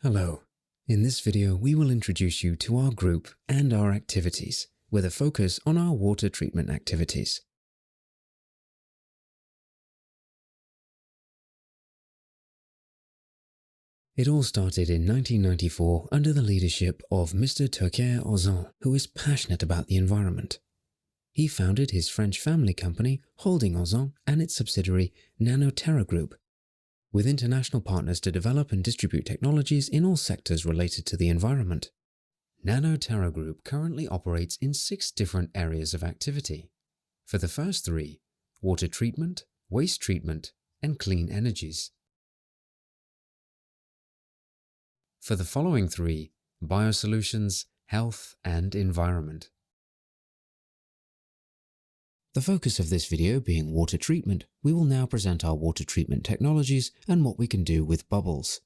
Hello. In this video, we will introduce you to our group and our activities, with a focus on our water treatment activities. It all started in 1994 under the leadership of Mr. Turquet Ozon, who is passionate about the environment. He founded his French family company, Holding Ozon, and its subsidiary Nanotera Group, with international partners to develop and distribute technologies in all sectors related to the environment. Nanotera Group currently operates in 6 different areas of activity. For the first 3, water treatment, waste treatment, and clean energies. For the following 3, biosolutions, health, and environment. The focus of this video being water treatment, we will now present our water treatment technologies and what we can do with bubbles.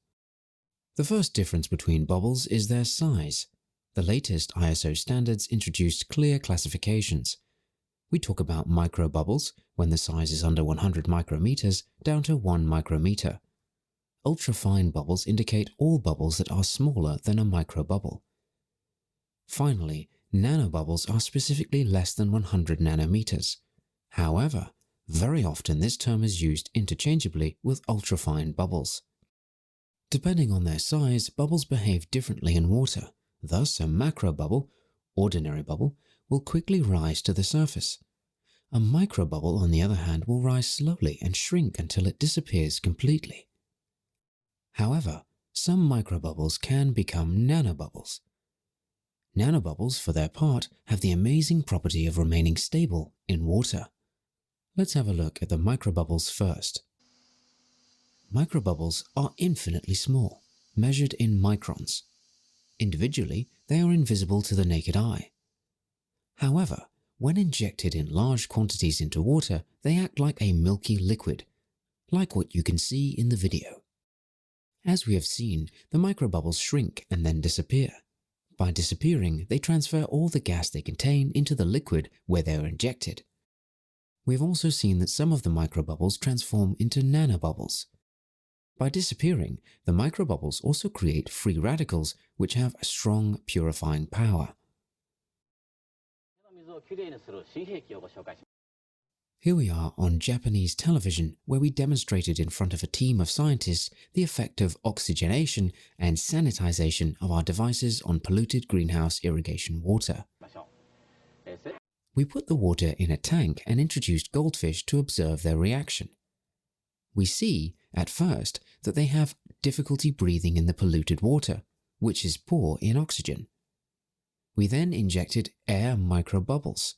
The first difference between bubbles is their size. The latest ISO standards introduced clear classifications. We talk about microbubbles when the size is under 100 micrometers down to 1 micrometer. Ultrafine bubbles indicate all bubbles that are smaller than a microbubble. Finally, nanobubbles are specifically less than 100 nanometers. However, very often this term is used interchangeably with ultrafine bubbles. Depending on their size, bubbles behave differently in water. Thus, a macrobubble, ordinary bubble, will quickly rise to the surface. A microbubble, on the other hand, will rise slowly and shrink until it disappears completely. However, some microbubbles can become nanobubbles. Nanobubbles, for their part, have the amazing property of remaining stable in water. Let's have a look at the microbubbles first. Microbubbles are infinitely small, measured in microns. Individually, they are invisible to the naked eye. However, when injected in large quantities into water, they act like a milky liquid, like what you can see in the video. As we have seen, the microbubbles shrink and then disappear. By disappearing, they transfer all the gas they contain into the liquid where they are injected. We have also seen that some of the microbubbles transform into nanobubbles. By disappearing, the microbubbles also create free radicals which have a strong purifying power. Here we are on Japanese television, where we demonstrated in front of a team of scientists the effect of oxygenation and sanitization of our devices on polluted greenhouse irrigation water. We put the water in a tank and introduced goldfish to observe their reaction. We see, at first, that they have difficulty breathing in the polluted water, which is poor in oxygen. We then injected air microbubbles.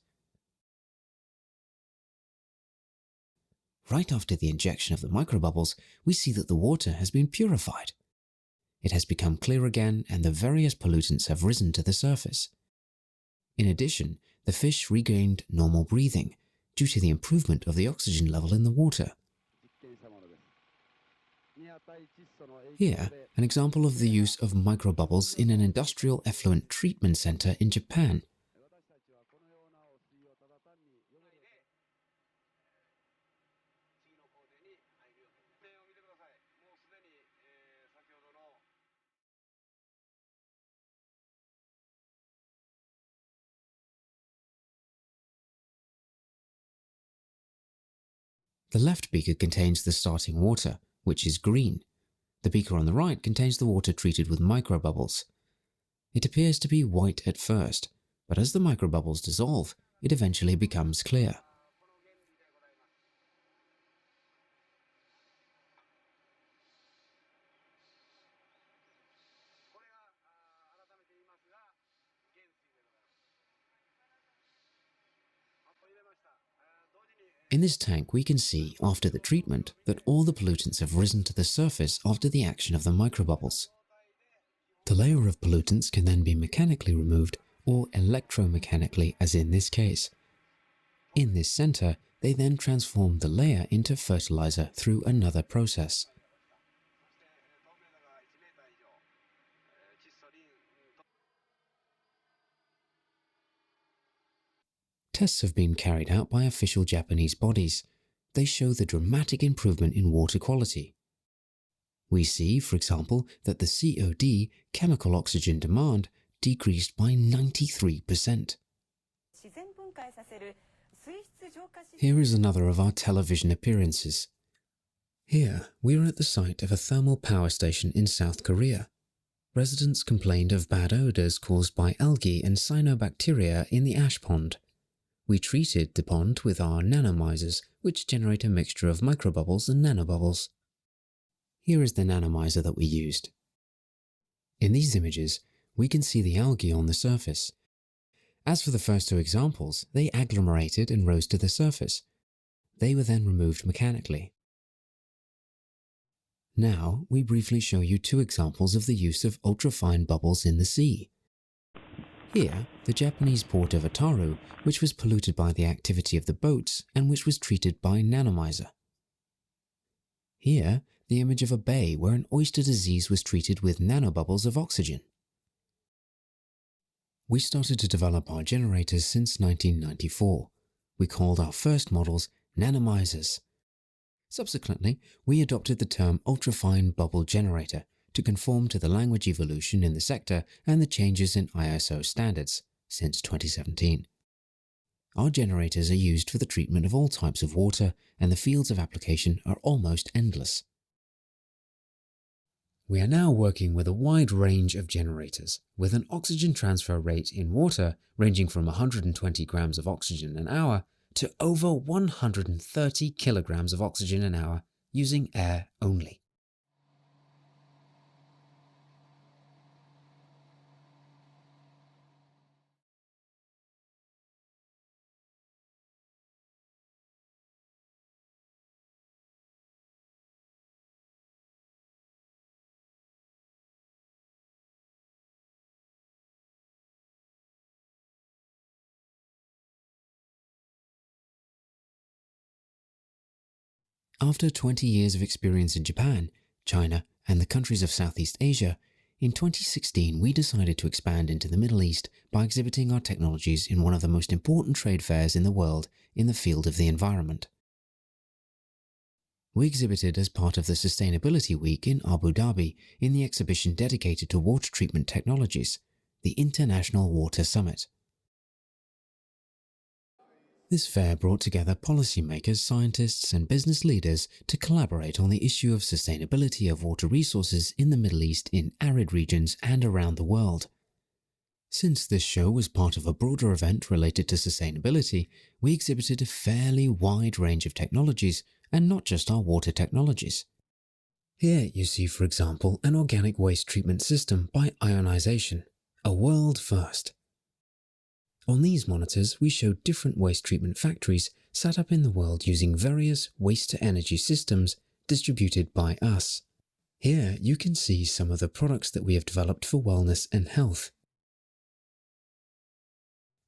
Right after the injection of the microbubbles, we see that the water has been purified. It has become clear again and the various pollutants have risen to the surface. In addition, the fish regained normal breathing due to the improvement of the oxygen level in the water. Here, an example of the use of microbubbles in an industrial effluent treatment center in Japan. The left beaker contains the starting water, which is green. The beaker on the right contains the water treated with microbubbles. It appears to be white at first, but as the microbubbles dissolve, it eventually becomes clear. In this tank, we can see, after the treatment, that all the pollutants have risen to the surface after the action of the microbubbles. The layer of pollutants can then be mechanically removed or electromechanically, as in this case. In this center, they then transform the layer into fertilizer through another process. Tests have been carried out by official Japanese bodies. They show the dramatic improvement in water quality. We see, for example, that the COD, chemical oxygen demand, decreased by 93%. Here is another of our television appearances. Here, we are at the site of a thermal power station in South Korea. Residents complained of bad odors caused by algae and cyanobacteria in the ash pond. We treated the pond with our nanomizers, which generate a mixture of microbubbles and nanobubbles. Here is the nanomizer that we used. In these images, we can see the algae on the surface. As for the first two examples, they agglomerated and rose to the surface. They were then removed mechanically. Now, we briefly show you two examples of the use of ultrafine bubbles in the sea. Here, the Japanese port of Otaru, which was polluted by the activity of the boats and which was treated by nanomizer. Here, the image of a bay where an oyster disease was treated with nanobubbles of oxygen. We started to develop our generators since 1994. We called our first models nanomizers. Subsequently, we adopted the term ultrafine bubble generator to conform to the language evolution in the sector and the changes in ISO standards since 2017. Our generators are used for the treatment of all types of water, and the fields of application are almost endless. We are now working with a wide range of generators, with an oxygen transfer rate in water ranging from 120 grams of oxygen an hour to over 130 kilograms of oxygen an hour using air only. After 20 years of experience in Japan, China, and the countries of Southeast Asia, in 2016 we decided to expand into the Middle East by exhibiting our technologies in one of the most important trade fairs in the world in the field of the environment. We exhibited as part of the Sustainability Week in Abu Dhabi in the exhibition dedicated to water treatment technologies, the International Water Summit. This fair brought together policymakers, scientists, and business leaders to collaborate on the issue of sustainability of water resources in the Middle East, in arid regions, and around the world. Since this show was part of a broader event related to sustainability, we exhibited a fairly wide range of technologies, and not just our water technologies. Here you see, for example, an organic waste treatment system by ionization, a world first. On these monitors, we showed different waste treatment factories set up in the world using various waste-to-energy systems distributed by us. Here you can see some of the products that we have developed for wellness and health.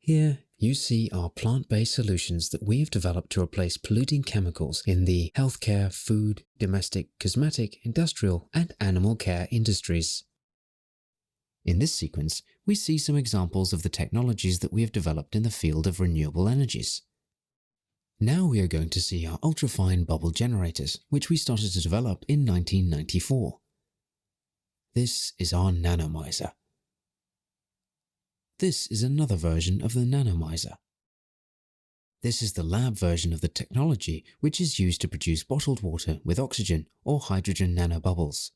Here you see our plant-based solutions that we have developed to replace polluting chemicals in the healthcare, food, domestic, cosmetic, industrial, and animal care industries. In this sequence, we see some examples of the technologies that we have developed in the field of renewable energies. Now we are going to see our ultrafine bubble generators, which we started to develop in 1994. This is our nanomizer. This is another version of the nanomizer. This is the lab version of the technology which is used to produce bottled water with oxygen or hydrogen nanobubbles.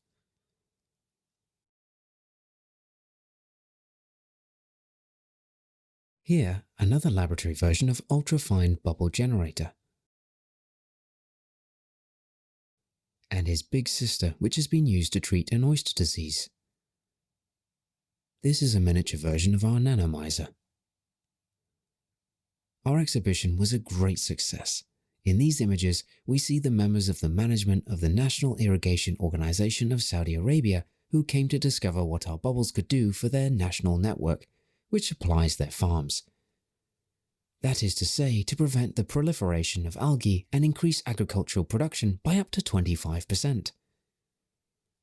Here, another laboratory version of ultrafine bubble generator. And his big sister, which has been used to treat an oyster disease. This is a miniature version of our nanomizer. Our exhibition was a great success. In these images, we see the members of the management of the National Irrigation Organization of Saudi Arabia who came to discover what our bubbles could do for their national network, which supplies their farms. That is to say, to prevent the proliferation of algae and increase agricultural production by up to 25%.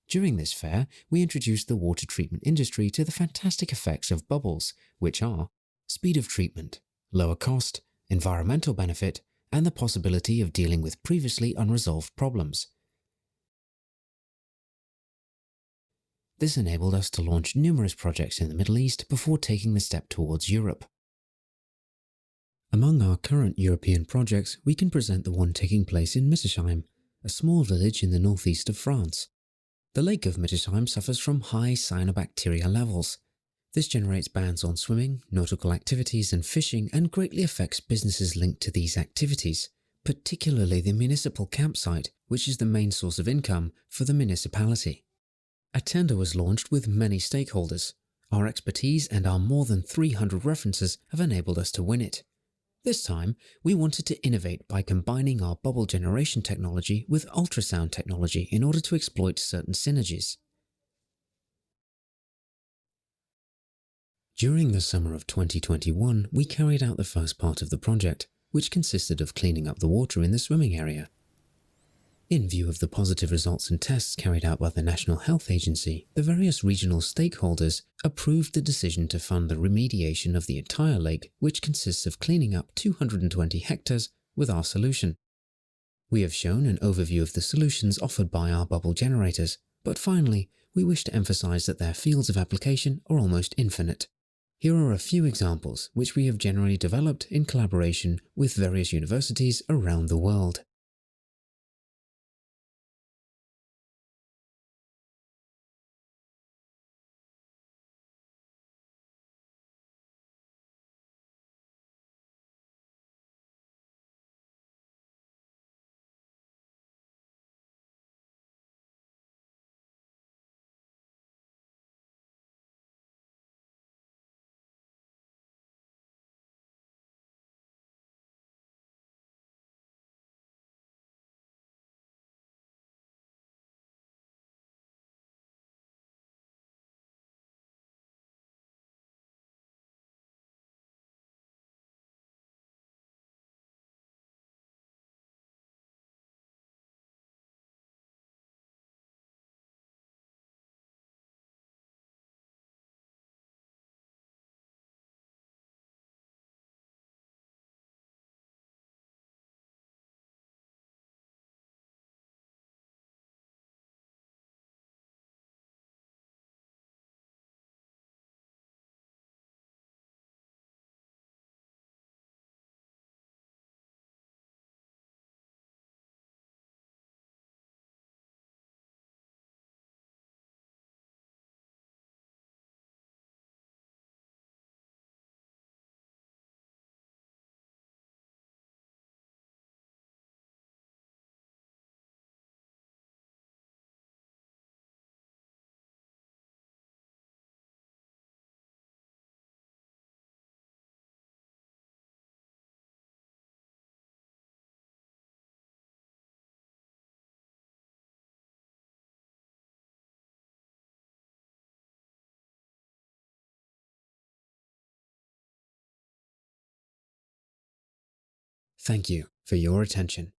During this fair, we introduced the water treatment industry to the fantastic effects of bubbles, which are speed of treatment, lower cost, environmental benefit, and the possibility of dealing with previously unresolved problems. This enabled us to launch numerous projects in the Middle East before taking the step towards Europe. Among our current European projects, we can present the one taking place in Mittersheim, a small village in the northeast of France. The lake of Mittersheim suffers from high cyanobacteria levels. This generates bans on swimming, nautical activities and fishing, and greatly affects businesses linked to these activities, particularly the municipal campsite, which is the main source of income for the municipality. A tender was launched with many stakeholders. Our expertise and our more than 300 references have enabled us to win it. This time, we wanted to innovate by combining our bubble generation technology with ultrasound technology in order to exploit certain synergies. During the summer of 2021, we carried out the first part of the project, which consisted of cleaning up the water in the swimming area. In view of the positive results and tests carried out by the National Health Agency, the various regional stakeholders approved the decision to fund the remediation of the entire lake, which consists of cleaning up 220 hectares with our solution. We have shown an overview of the solutions offered by our bubble generators, but finally, we wish to emphasize that their fields of application are almost infinite. Here are a few examples which we have generally developed in collaboration with various universities around the world. Thank you for your attention.